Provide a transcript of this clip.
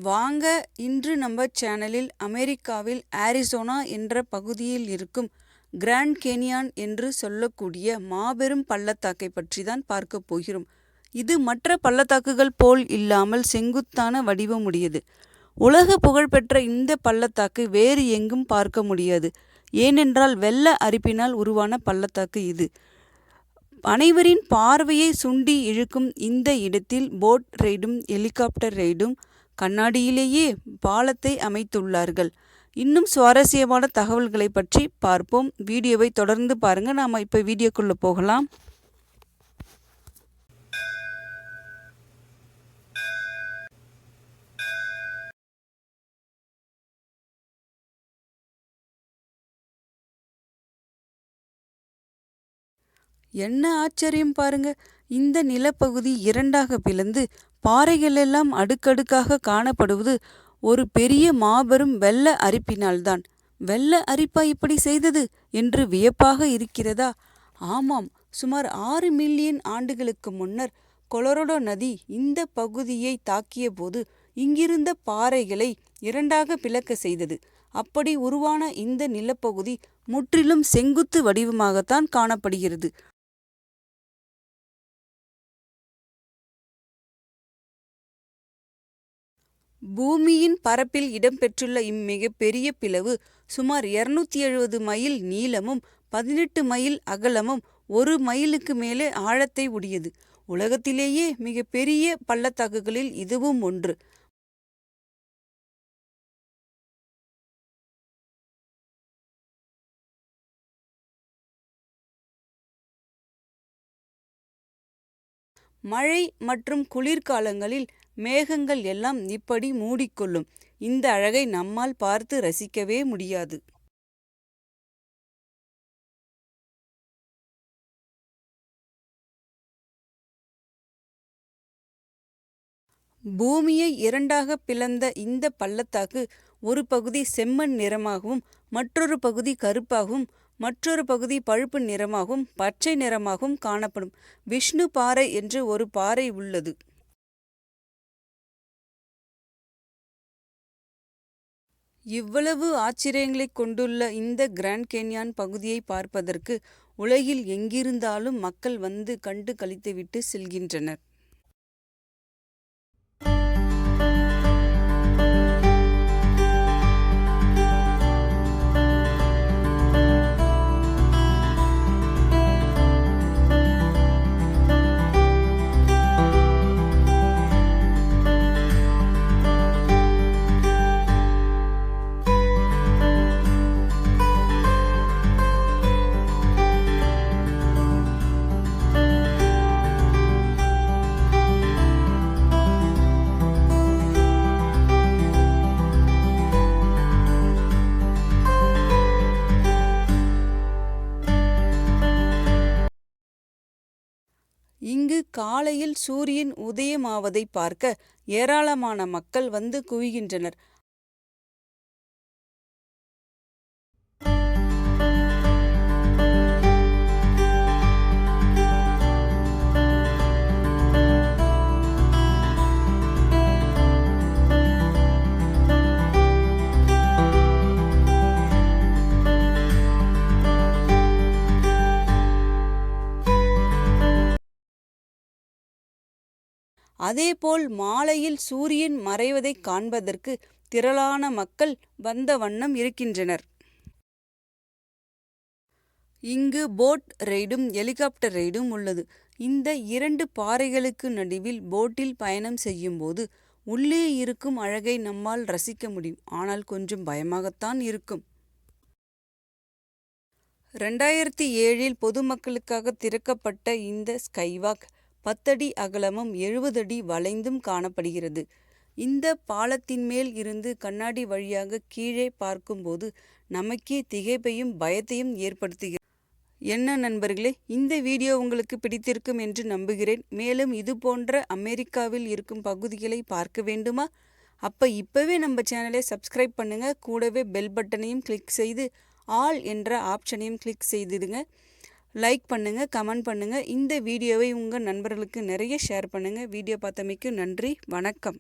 வாங்க இன்று நம்ம சேனலில் அமெரிக்காவில் அரிசோனா என்ற பகுதியில் இருக்கும் கிராண்ட் கேனியான் என்று சொல்லக்கூடிய மாபெரும் பள்ளத்தாக்கை பற்றி தான் பார்க்க போகிறோம். இது மற்ற பள்ளத்தாக்குகள் போல் இல்லாமல் செங்குத்தான வடிவமுடையது. உலக புகழ்பெற்ற இந்த பள்ளத்தாக்கு வேறு எங்கும் பார்க்க முடியாது. ஏனென்றால் வெள்ள அரிப்பினால் உருவான பள்ளத்தாக்கு இது. அனைவரின் பார்வையை சுண்டி இழுக்கும் இந்த இடத்தில் போட் ரைடும் ஹெலிகாப்டர் ரைடும் கண்ணாடியிலேயே பாலத்தை அமைத்துள்ளார்கள். இன்னும் சுவாரஸ்யமான தகவல்களை பற்றி பார்ப்போம். வீடியோவை தொடர்ந்து பாருங்க. நாம இப்போ வீடியோக்குள்ள போகலாம். என்ன ஆச்சரியம் பாருங்க! இந்த நிலப்பகுதி இரண்டாக பிளந்து பாறைகளெல்லாம் அடுக்கடுக்காக காணப்படுவது ஒரு பெரிய மாபெரும் வெள்ள அரிப்பினால்தான். வெள்ள அரிப்பா இப்படி செய்தது என்று வியப்பாக இருக்கிறதா? ஆமாம், சுமார் 6 மில்லியன் ஆண்டுகளுக்கு முன்னர் கொலராடோ நதி இந்த பகுதியை தாக்கிய போது இங்கிருந்த பாறைகளை இரண்டாக பிளக்க செய்தது. அப்படி உருவான இந்த நிலப்பகுதி முற்றிலும் செங்குத்து வடிவமாகத்தான் காணப்படுகிறது. பூமியின் பரப்பில் இடம்பெற்றுள்ள இம்மிகப்பெரிய பிளவு சுமார் 270 மைல் நீளமும் 18 மைல் அகலமும் 1 மைலுக்கு மேலே ஆழத்தை உடையது. உலகத்திலேயே மிகப்பெரிய பள்ளத்தாக்குகளில் இதுவும் ஒன்று. மழை மற்றும் குளிர்காலங்களில் மேகங்கள் எல்லாம் இப்படி மூடிக்கொள்ளும். இந்த அழகை நம்மால் பார்த்து ரசிக்கவே முடியாது. பூமியை இரண்டாக பிளந்த இந்த பள்ளத்தாக்கு ஒரு பகுதி செம்மண் நிறமாகவும் மற்றொரு பகுதி கருப்பாகவும் மற்றொரு பகுதி பழுப்பு நிறமாகவும் பச்சை நிறமாகவும் காணப்படும். விஷ்ணு பாறை என்று ஒரு பாறை உள்ளது. இவ்வளவு ஆச்சரியங்களை கொண்டுள்ள இந்த கிராண்ட் கேனியான் பகுதியை பார்ப்பதற்கு உலகில் எங்கிருந்தாலும் மக்கள் வந்து கண்டு களித்துவிட்டு செல்கின்றனர். இங்கு காலையில் சூரியன் உதயமாவதை பார்க்க ஏராளமான மக்கள் வந்து குவிகின்றனர். அதேபோல் மாலையில் சூரியன் மறைவதை காண்பதற்கு திரளான மக்கள் வந்த வண்ணம் இருக்கின்றனர். இங்கு போட் ரைடும் ஹெலிகாப்டர் ரைடும் உள்ளது. இந்த 2 பாறைகளுக்கு நடுவில் போட்டில் பயணம் செய்யும்போது உள்ளே இருக்கும் அழகை நம்மால் ரசிக்க முடியும். ஆனால் கொஞ்சம் பயமாகத்தான் இருக்கும். 2007 பொதுமக்களுக்காக திறக்கப்பட்ட இந்த ஸ்கைவாக் 10 அடி அகலமும் 70 அடி வளைந்தும் காணப்படுகிறது. இந்த பாலத்தின் மேல் இருந்து கண்ணாடி வழியாக கீழே பார்க்கும்போது நமக்கே திகைப்பையும் பயத்தையும் ஏற்படுத்துகிறது. என்ன நண்பர்களே, இந்த வீடியோ உங்களுக்கு பிடித்திருக்கும் என்று நம்புகிறேன். மேலும் இது போன்ற அமெரிக்காவில் இருக்கும் பகுதிகளை பார்க்க வேண்டுமா? இப்பவே நம்ம சேனலை சப்ஸ்கிரைப் பண்ணுங்க. கூடவே பெல் பட்டனையும் கிளிக் செய்து ஆல் என்ற ஆப்ஷனையும் கிளிக் செய்துடுங்க. லைக் பண்ணுங்க, கமெண்ட் பண்ணுங்க. இந்த வீடியோவை உங்கள் நண்பர்களுக்கு நிறைய ஷேர் பண்ணுங்க. வீடியோ பார்த்தமைக்கு நன்றி. வணக்கம்.